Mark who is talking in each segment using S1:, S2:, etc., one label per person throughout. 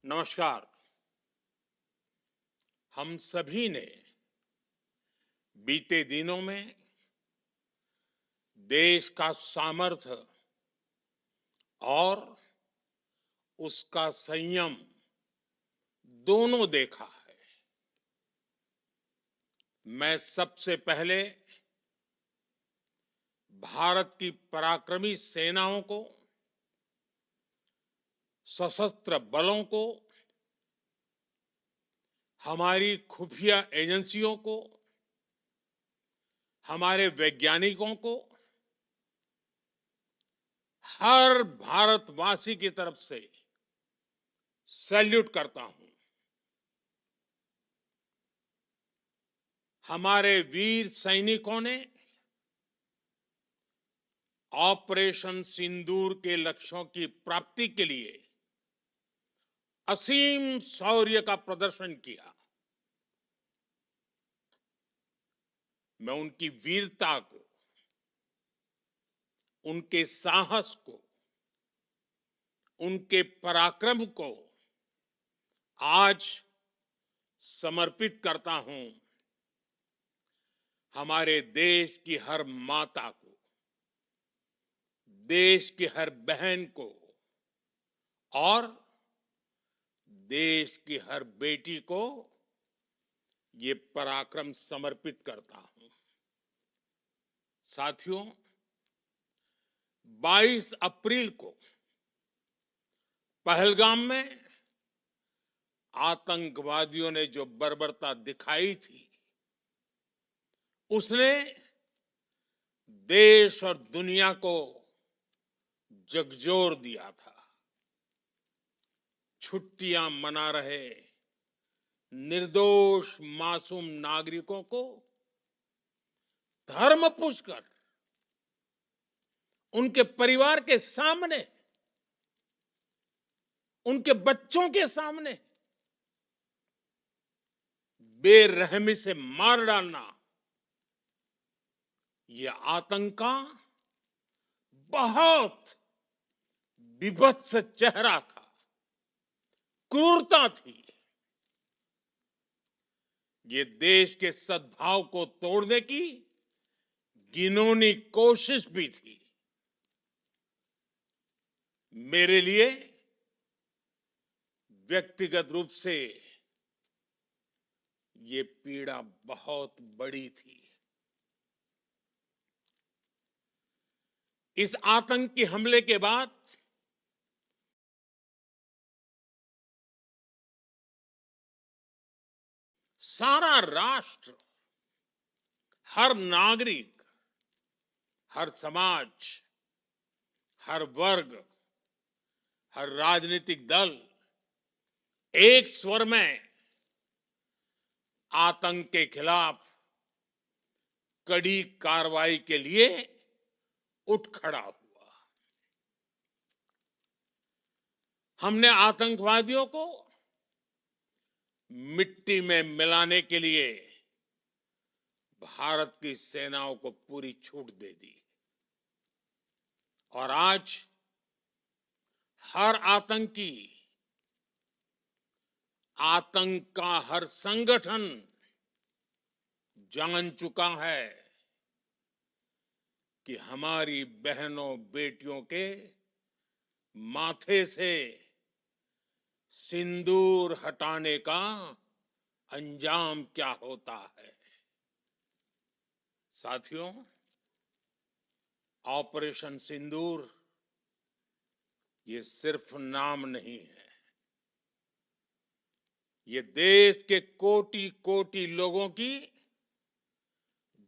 S1: नमस्कार। हम सभी ने बीते दिनों में देश का सामर्थ्य और उसका संयम दोनों देखा है। मैं सबसे पहले भारत की पराक्रमी सेनाओं को, सशस्त्र बलों को, हमारी खुफिया एजेंसियों को, हमारे वैज्ञानिकों को, हर भारतवासी की तरफ से सैल्यूट करता हूं। हमारे वीर सैनिकों ने ऑपरेशन सिंदूर के लक्ष्यों की प्राप्ति के लिए असीम शौर्य का प्रदर्शन किया। मैं उनकी वीरता को, उनके साहस को, उनके पराक्रम को आज समर्पित करता हूं। हमारे देश की हर माता को, देश की हर बहन को और देश की हर बेटी को ये पराक्रम समर्पित करता हूं। साथियों, 22 अप्रैल को पहलगाम में आतंकवादियों ने जो बर्बरता दिखाई थी, उसने देश और दुनिया को झकझोर दिया था। छुट्टियां मना रहे निर्दोष मासूम नागरिकों को धर्म पूछकर उनके परिवार के सामने, उनके बच्चों के सामने बेरहमी से मार डालना, यह आतंक का बहुत विभत्स चेहरा था, क्रूरता थी। ये देश के सद्भाव को तोड़ने की घिनौनी कोशिश भी थी। मेरे लिए व्यक्तिगत रूप से ये पीड़ा बहुत बड़ी थी। इस आतंकी हमले के बाद सारा राष्ट्र, हर नागरिक, हर समाज, हर वर्ग, हर राजनीतिक दल एक स्वर में आतंक के खिलाफ कड़ी कार्रवाई के लिए उठ खड़ा हुआ। हमने आतंकवादियों को मिट्टी में मिलाने के लिए भारत की सेनाओं को पूरी छूट दे दी और आज हर आतंकी, आतंक का हर संगठन जान चुका है कि हमारी बहनों बेटियों के माथे से सिंदूर हटाने का अंजाम क्या होता है। साथियों, ऑपरेशन सिंदूर ये सिर्फ नाम नहीं है, ये देश के कोटि कोटि लोगों की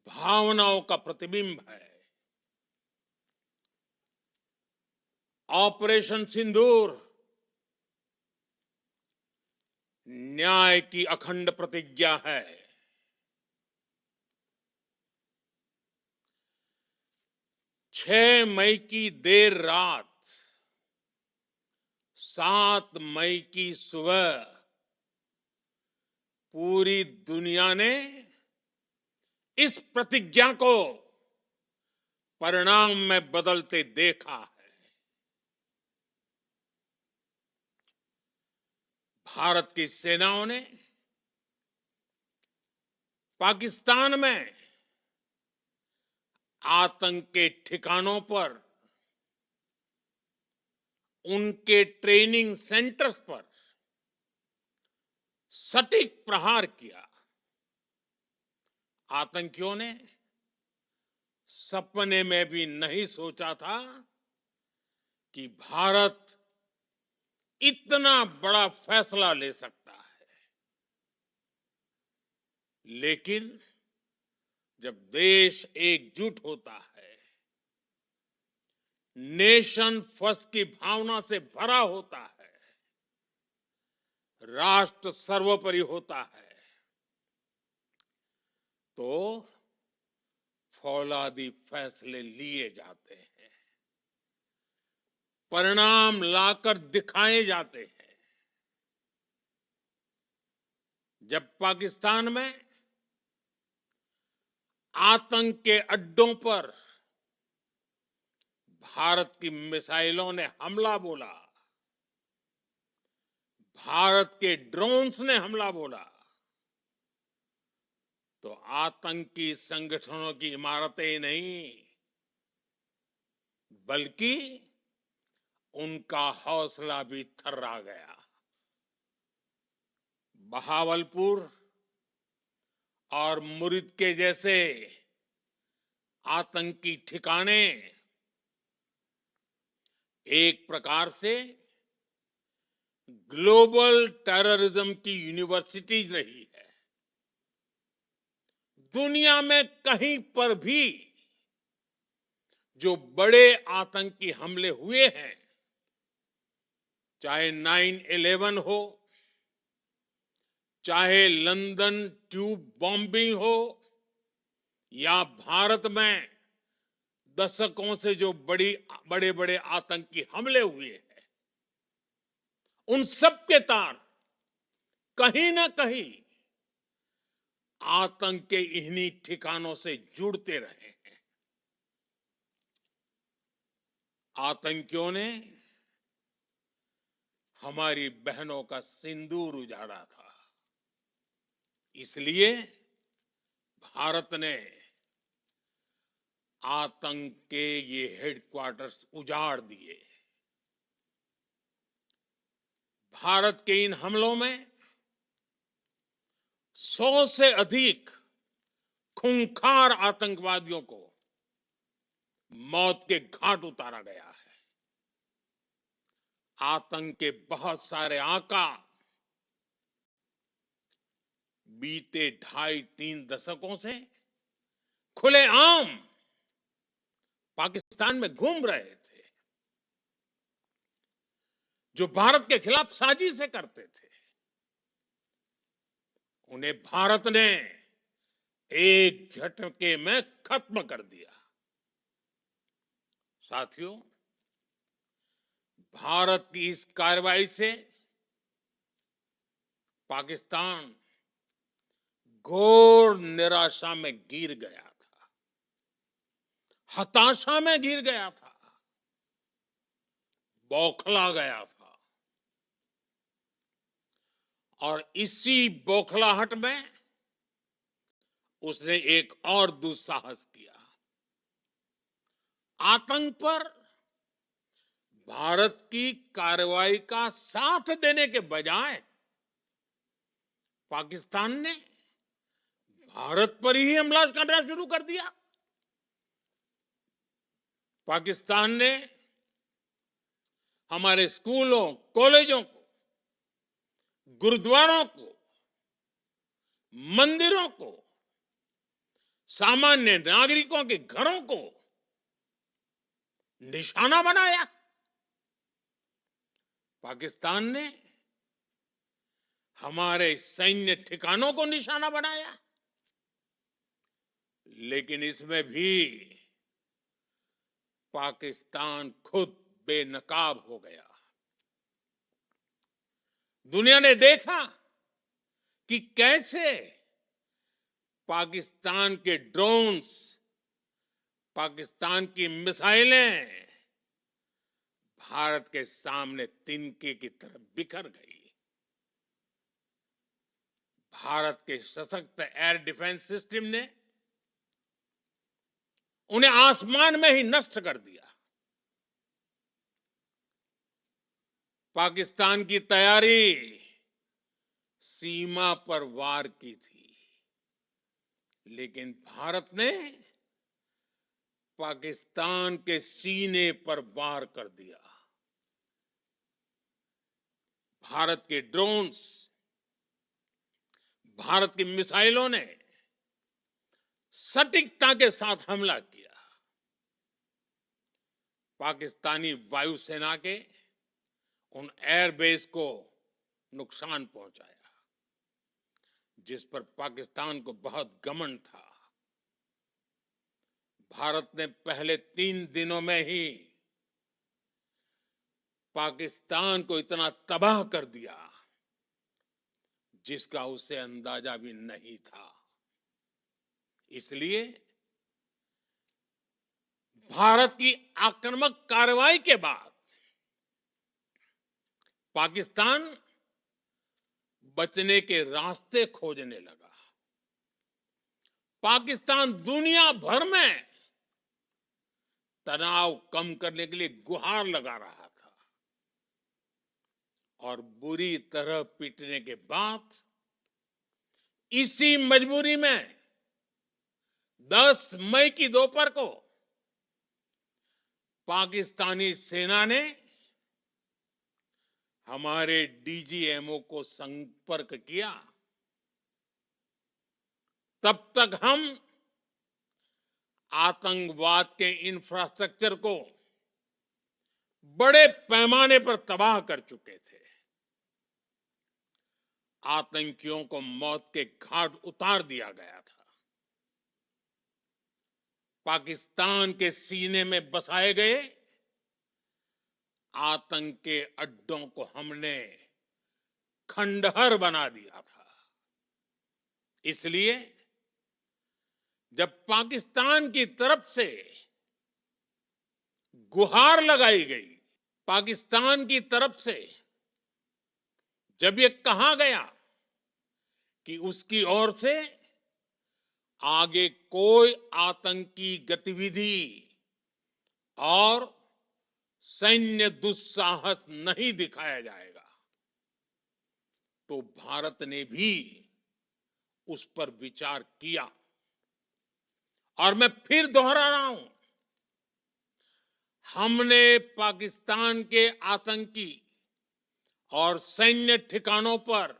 S1: भावनाओं का प्रतिबिंब है। ऑपरेशन सिंदूर न्याय की अखंड प्रतिज्ञा है। 6 मई की देर रात, 7 मई की सुबह पूरी दुनिया ने इस प्रतिज्ञा को परिणाम में बदलते देखा है। भारत की सेनाओं ने पाकिस्तान में आतंक के ठिकानों पर, उनके ट्रेनिंग सेंटर्स पर सटीक प्रहार किया। आतंकियों ने सपने में भी नहीं सोचा था कि भारत इतना बड़ा फैसला ले सकता है। लेकिन जब देश एकजुट होता है, नेशन फर्स्ट की भावना से भरा होता है, राष्ट्र सर्वोपरि होता है, तो फौलादी फैसले लिए जाते हैं, परिणाम लाकर दिखाए जाते हैं। जब पाकिस्तान में आतंक के अड्डों पर भारत की मिसाइलों ने हमला बोला, भारत के ड्रोन्स ने हमला बोला, तो आतंकी संगठनों की इमारतें नहीं, बल्कि उनका हौसला भी थर्रा गया। बहावलपुर और मुरिद के जैसे आतंकी ठिकाने एक प्रकार से ग्लोबल टेररिज्म की यूनिवर्सिटीज रही है। दुनिया में कहीं पर भी जो बड़े आतंकी हमले हुए हैं, चाहे 9/11 हो, चाहे लंदन ट्यूब बॉम्बिंग हो, या भारत में दशकों से जो बड़े बड़े आतंकी हमले हुए हैं, उन सब के तार कहीं ना कहीं आतंक के इन्हीं ठिकानों से जुड़ते रहे हैं। आतंकियों ने हमारी बहनों का सिंदूर उजाड़ा था, इसलिए भारत ने आतंक के ये हेडक्वार्टर्स उजाड़ दिए। भारत के इन हमलों में 100 से अधिक खूंखार आतंकवादियों को मौत के घाट उतारा गया है। आतंक के बहुत सारे आका बीते 2.5-3 दशकों से खुलेआम पाकिस्तान में घूम रहे थे, जो भारत के खिलाफ साजिशें करते थे। उन्हें भारत ने एक झटके में खत्म कर दिया। साथियों, भारत की इस कार्रवाई से पाकिस्तान घोर निराशा में गिर गया था, हताशा में गिर गया था, बौखला गया था। और इसी बौखलाहट में उसने एक और दुस्साहस किया। आतंक पर भारत की कार्रवाई का साथ देने के बजाय पाकिस्तान ने भारत पर ही हमला करना शुरू कर दिया। पाकिस्तान ने हमारे स्कूलों, कॉलेजों को, गुरुद्वारों को, मंदिरों को, सामान्य नागरिकों के घरों को निशाना बनाया। पाकिस्तान ने हमारे सैन्य ठिकानों को निशाना बनाया। लेकिन इसमें भी पाकिस्तान खुद बेनकाब हो गया। दुनिया ने देखा कि कैसे पाकिस्तान के ड्रोन्स, पाकिस्तान की मिसाइलें भारत के सामने तिनके की तरह बिखर गई। भारत के सशक्त एयर डिफेंस सिस्टम ने उन्हें आसमान में ही नष्ट कर दिया। पाकिस्तान की तैयारी सीमा पर वार की थी, लेकिन भारत ने पाकिस्तान के सीने पर वार कर दिया। भारत के ड्रोन्स, भारत की मिसाइलों ने सटीकता के साथ हमला किया। पाकिस्तानी वायुसेना के उन एयरबेस को नुकसान पहुंचाया, जिस पर पाकिस्तान को बहुत घमंड था। भारत ने पहले 3 दिनों में ही पाकिस्तान को इतना तबाह कर दिया जिसका उसे अंदाजा भी नहीं था। इसलिए भारत की आक्रामक कार्रवाई के बाद पाकिस्तान बचने के रास्ते खोजने लगा। पाकिस्तान दुनिया भर में तनाव कम करने के लिए गुहार लगा रहा था, और बुरी तरह पीटने के बाद इसी मजबूरी में 10 मई की दोपहर को पाकिस्तानी सेना ने हमारे डीजीएमओ को संपर्क किया। तब तक हम आतंकवाद के इंफ्रास्ट्रक्चर को बड़े पैमाने पर तबाह कर चुके थे। आतंकियों को मौत के घाट उतार दिया गया था। पाकिस्तान के सीने में बसाए गए आतंक के अड्डों को हमने खंडहर बना दिया था। इसलिए जब पाकिस्तान की तरफ से गुहार लगाई गई, पाकिस्तान की तरफ से जब ये कहा गया कि उसकी ओर से आगे कोई आतंकी गतिविधि और सैन्य दुस्साहस नहीं दिखाया जाएगा, तो भारत ने भी उस पर विचार किया। और मैं फिर दोहरा रहा हूं, हमने पाकिस्तान के आतंकी और सैन्य ठिकानों पर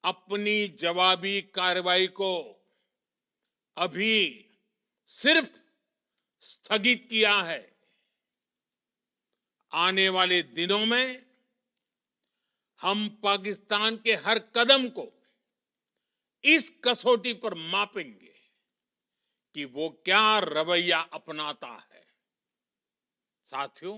S1: अपनी जवाबी कार्रवाई को अभी सिर्फ स्थगित किया है। आने वाले दिनों में हम पाकिस्तान के हर कदम को इस कसौटी पर मापेंगे कि वो क्या रवैया अपनाता है। साथियों,